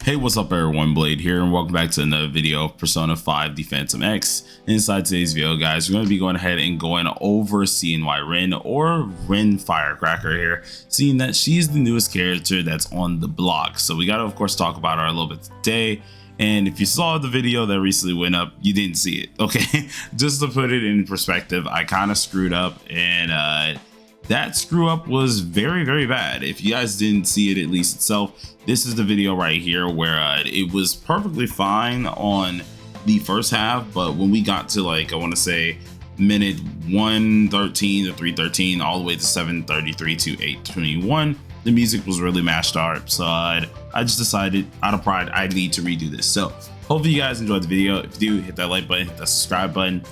Hey, what's up everyone, Blade here, and welcome back to another video of Persona 5 The Phantom X. Inside today's video, guys, we're going to be going ahead and going over CNY Rin, or Rin Firecracker here, seeing that she's the newest character that's on the block. So we got to, of course, talk about her a little bit today. And if you saw the video that recently went up, you didn't see it, okay? Just to put it in perspective, I kind of screwed up, and that screw up was very, very bad. If you guys didn't see it, at least itself, this is the video right here where it was perfectly fine on the first half, but when we got to, like, I want to say minute 113 to 313 all the way to 733 to 821, the music was really mashed up. So I just decided, out of pride, I need to redo this. So hopefully you guys enjoyed the video. If you do, hit that like button, hit that subscribe button,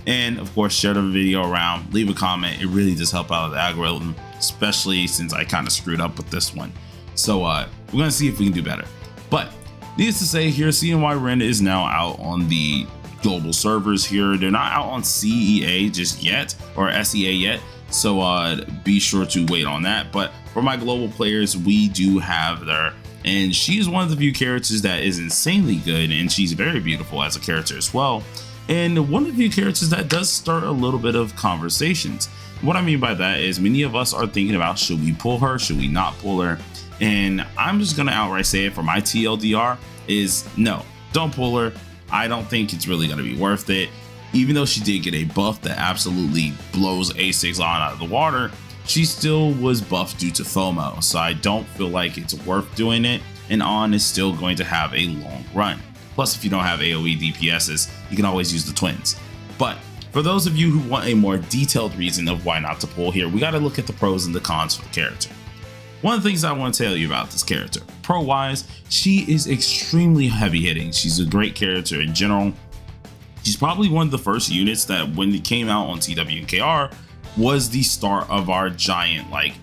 and of course share the video around, leave a comment. It really does help out the algorithm, especially since I kind of screwed up with this one. So we're gonna see if we can do better. But needless to say, here CNY Rin is now out on the global servers here. They're not out on CEA just yet, or SEA yet, so be sure to wait on that. But for my global players, we do have her, and she is one of the few characters that is insanely good, and she's very beautiful as a character as well, and one of the few characters that does start a little bit of conversations. What I mean by that is many of us are thinking about, should we pull her, should we not pull her? And I'm just gonna outright say it for my TLDR is no, don't pull her. I don't think it's really gonna be worth it. Even though she did get a buff that absolutely blows A6 on out of the water, she still was buffed due to FOMO. So I don't feel like it's worth doing it, and On is still going to have a long run. Plus, if you don't have AoE DPSs, you can always use the twins. But for those of you who want a more detailed reason of why not to pull here, we gotta look at the pros and the cons for the character. One of the things I want to tell you about this character, pro-wise, she is extremely heavy hitting. She's a great character in general. She's probably one of the first units that, when it came out on TW and KR, was the start of our giant like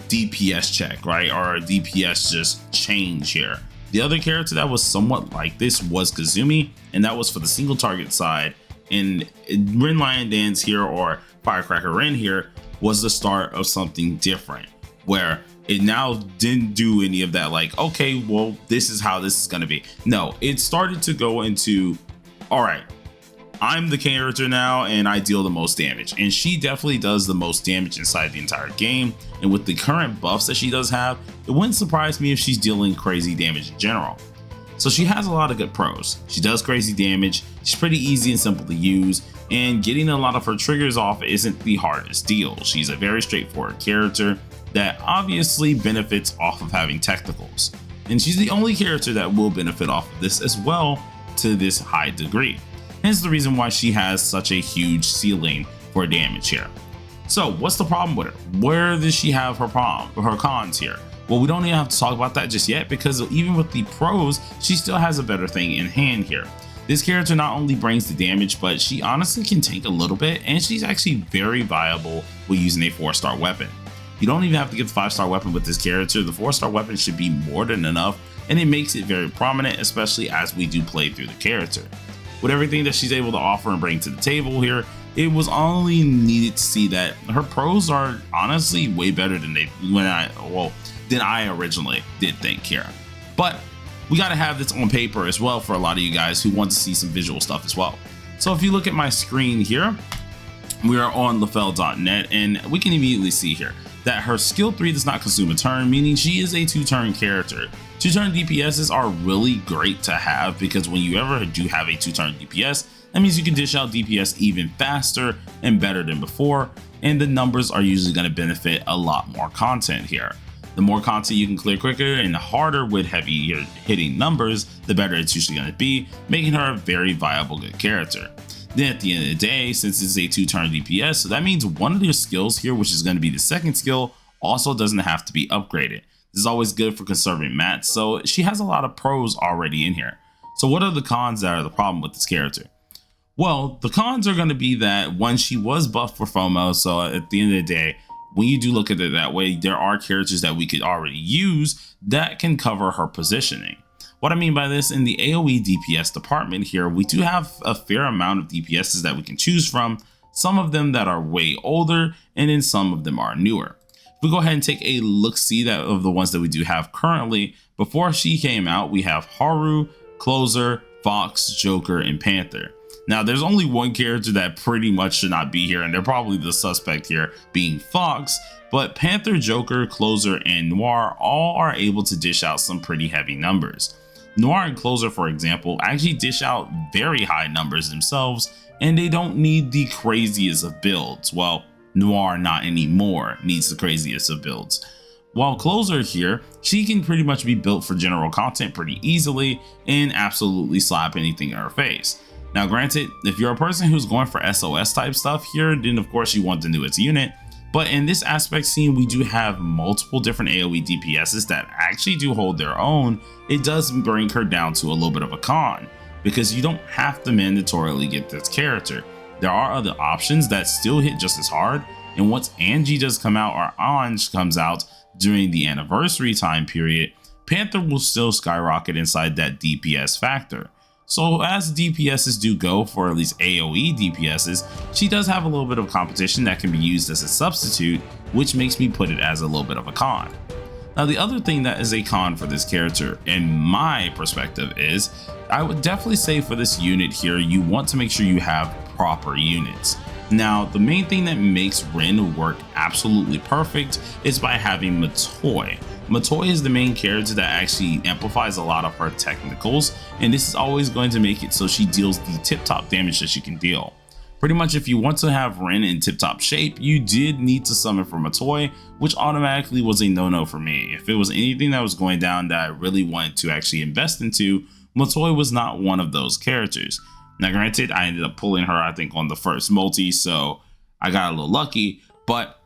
DPS check, right? Or DPS just change here. The other character that was somewhat like this was Kazumi, and that was for the single target side. And Rin Lion Dance here, or Firecracker Rin here, was the start of something different, where it now didn't do any of that like, okay, well, this is how this is going to be. No, it started to go into, all right, I'm the character now and I deal the most damage, and she definitely does the most damage inside the entire game. And with the current buffs that she does have, it wouldn't surprise me if she's dealing crazy damage in general. So she has a lot of good pros. She does crazy damage, she's pretty easy and simple to use, and getting a lot of her triggers off isn't the hardest deal. She's a very straightforward character that obviously benefits off of having technicals, and she's the only character that will benefit off of this as well to this high degree. Hence the reason why she has such a huge ceiling for damage here. So what's the problem with her? Where does she have her cons here? Well, we don't even have to talk about that just yet, because even with the pros, she still has a better thing in hand here. This character not only brings the damage, but she honestly can tank a little bit, and she's actually very viable with using a 4-star weapon. You don't even have to get the 5-star weapon with this character. The 4-star weapon should be more than enough, and it makes it very prominent, especially as we do play through the character. With everything that she's able to offer and bring to the table here, it was only needed to see that her pros are honestly way better than I originally did think here. But we got to have this on paper as well for a lot of you guys who want to see some visual stuff as well. So if you look at my screen here, we are on lafel.net, and we can immediately see here that her skill 3 does not consume a turn, meaning she is a 2-turn character. 2-turn DPSs are really great to have, because when you ever do have a 2-turn DPS, that means you can dish out DPS even faster and better than before, and the numbers are usually going to benefit a lot more content here. The more content you can clear quicker and harder with heavy hitting numbers, the better it's usually going to be, making her a very viable good character. Then at the end of the day, since it's a 2-turn DPS, so that means one of your skills here, which is going to be the second skill, also doesn't have to be upgraded. This is always good for conserving mats, so she has a lot of pros already in here. So what are the cons that are the problem with this character? Well, the cons are going to be that, one, she was buffed for FOMO, so at the end of the day, when you do look at it that way, there are characters that we could already use that can cover her positioning. What I mean by this, in the AoE DPS department here, we do have a fair amount of DPSs that we can choose from, some of them that are way older, and then some of them are newer. we go ahead and take a look-see that of the ones that we do have currently. Before she came out, we have Haru, Closer, Fox, Joker, and Panther. Now, there's only one character that pretty much should not be here, and they're probably the suspect here being Fox, but Panther, Joker, Closer, and Noir all are able to dish out some pretty heavy numbers. Noir and Closer, for example, actually dish out very high numbers themselves, and they don't need the craziest of builds. Well, Noir not anymore needs the craziest of builds. While Closer here, she can pretty much be built for general content pretty easily and absolutely slap anything in her face. Now granted, if you're a person who's going for SOS type stuff here, then of course you want the newest unit. But in this aspect scene, we do have multiple different AoE DPSs that actually do hold their own. It does bring her down to a little bit of a con, because you don't have to mandatorily get this character. There are other options that still hit just as hard, and once Angie does come out or Ange comes out during the anniversary time period, Panther will still skyrocket inside that DPS factor. So as DPSs do go for at least AoE DPSs, she does have a little bit of competition that can be used as a substitute, which makes me put it as a little bit of a con. Now the other thing that is a con for this character in my perspective is, I would definitely say for this unit here, you want to make sure you have proper units. Now the main thing that makes Rin work absolutely perfect is by having Matoi. Matoi is the main character that actually amplifies a lot of her technicals, and this is always going to make it so she deals the tip-top damage that she can deal. Pretty much if you want to have Rin in tip-top shape, you did need to summon for Matoi, which automatically was a no-no for me. If it was anything that was going down that I really wanted to actually invest into, Matoi was not one of those characters. Now granted, I ended up pulling her I think on the first multi, so I got a little lucky, but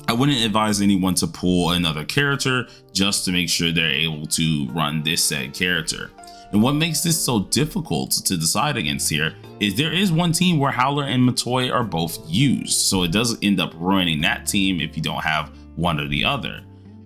I wouldn't advise anyone to pull another character just to make sure they're able to run this said character. And what makes this so difficult to decide against here is there is one team where Howler and Matoi are both used, so it does end up ruining that team if you don't have one or the other.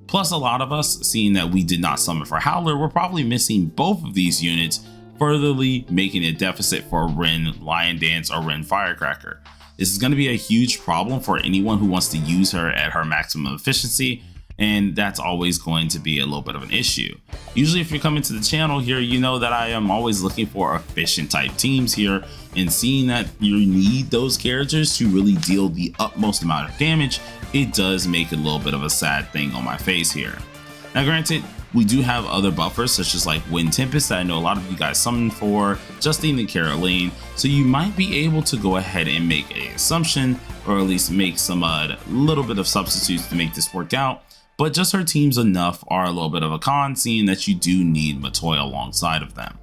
Plus, a lot of us, seeing that we did not summon for Howler, we're probably missing both of these units, furtherly making a deficit for Rin Lion Dance or Rin Firecracker. This is going to be a huge problem for anyone who wants to use her at her maximum efficiency, and that's always going to be a little bit of an issue. Usually if you're coming to the channel here, you know that I am always looking for efficient type teams here, and seeing that you need those characters to really deal the utmost amount of damage, it does make a little bit of a sad thing on my face here. Now granted, we do have other buffers such as like Wind Tempest that I know a lot of you guys summoned for, Justine and Caroline, so you might be able to go ahead and make an assumption, or at least make some little bit of substitutes to make this work out. But just her teams enough are a little bit of a con, seeing that you do need Matoi alongside of them.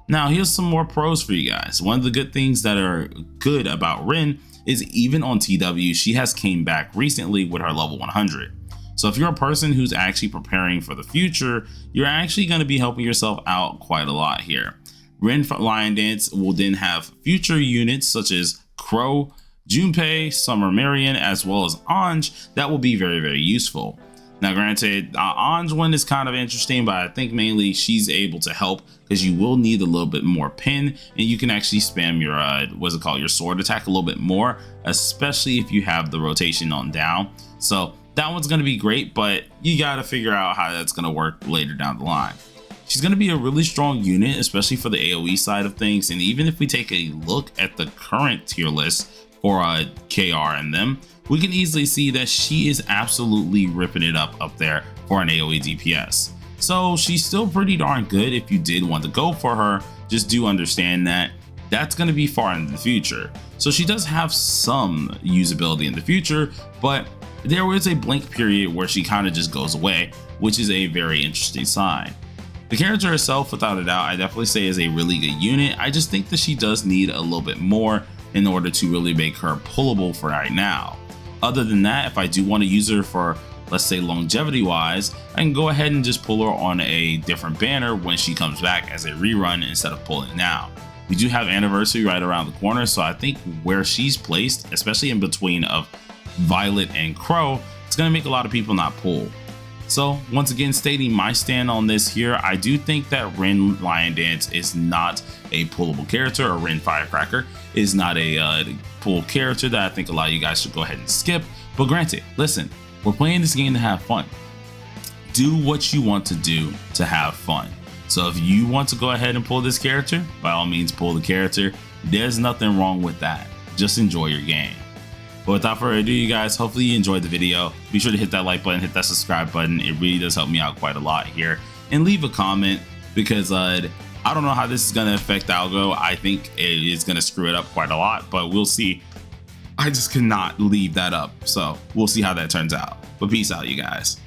Now here's some more pros for you guys. One of the good things that are good about Rin is even on TW, she has came back recently with her level 100. So if you're a person who's actually preparing for the future, you're actually going to be helping yourself out quite a lot here. Rin Lion Dance will then have future units such as Crow, Junpei, Summer Marion, as well as Ange that will be very, very useful. Now granted, Ange one is kind of interesting, but I think mainly she's able to help because you will need a little bit more pin, and you can actually spam your your sword attack a little bit more, especially if you have the rotation on down. So that one's going to be great, but you got to figure out how that's going to work later down the line. She's going to be a really strong unit, especially for the AoE side of things. And even if we take a look at the current tier list for KR and them, we can easily see that she is absolutely ripping it up there for an AoE DPS. So she's still pretty darn good if you did want to go for her. Just do understand that that's going to be far into the future. So she does have some usability in the future, but there was a blank period where she kind of just goes away, which is a very interesting sign. The character herself, without a doubt, I definitely say is a really good unit. I just think that she does need a little bit more in order to really make her pullable for right now. Other than that, if I do want to use her for, let's say, longevity wise, I can go ahead and just pull her on a different banner when she comes back as a rerun instead of pulling it now. We do have anniversary right around the corner, so I think where she's placed, especially in between of Violet and Crow, it's going to make a lot of people not pull. So once again, stating my stand on this here, I do think that Rin Lion Dance is not a pullable character, or Rin Firecracker is not a pull character that I think a lot of you guys should go ahead and skip. But granted, listen, We're playing this game to have fun. Do what you want to do to have fun. So if you want to go ahead and pull this character, by all means pull the character. There's nothing wrong with that. Just enjoy your game. But without further ado, you guys, hopefully you enjoyed the video. Be sure to hit that like button, hit that subscribe button. It really does help me out quite a lot here. And leave a comment, because I don't know how this is going to affect algo. I think it is going to screw it up quite a lot, but we'll see. I just cannot leave that up. So we'll see how that turns out. But peace out, you guys.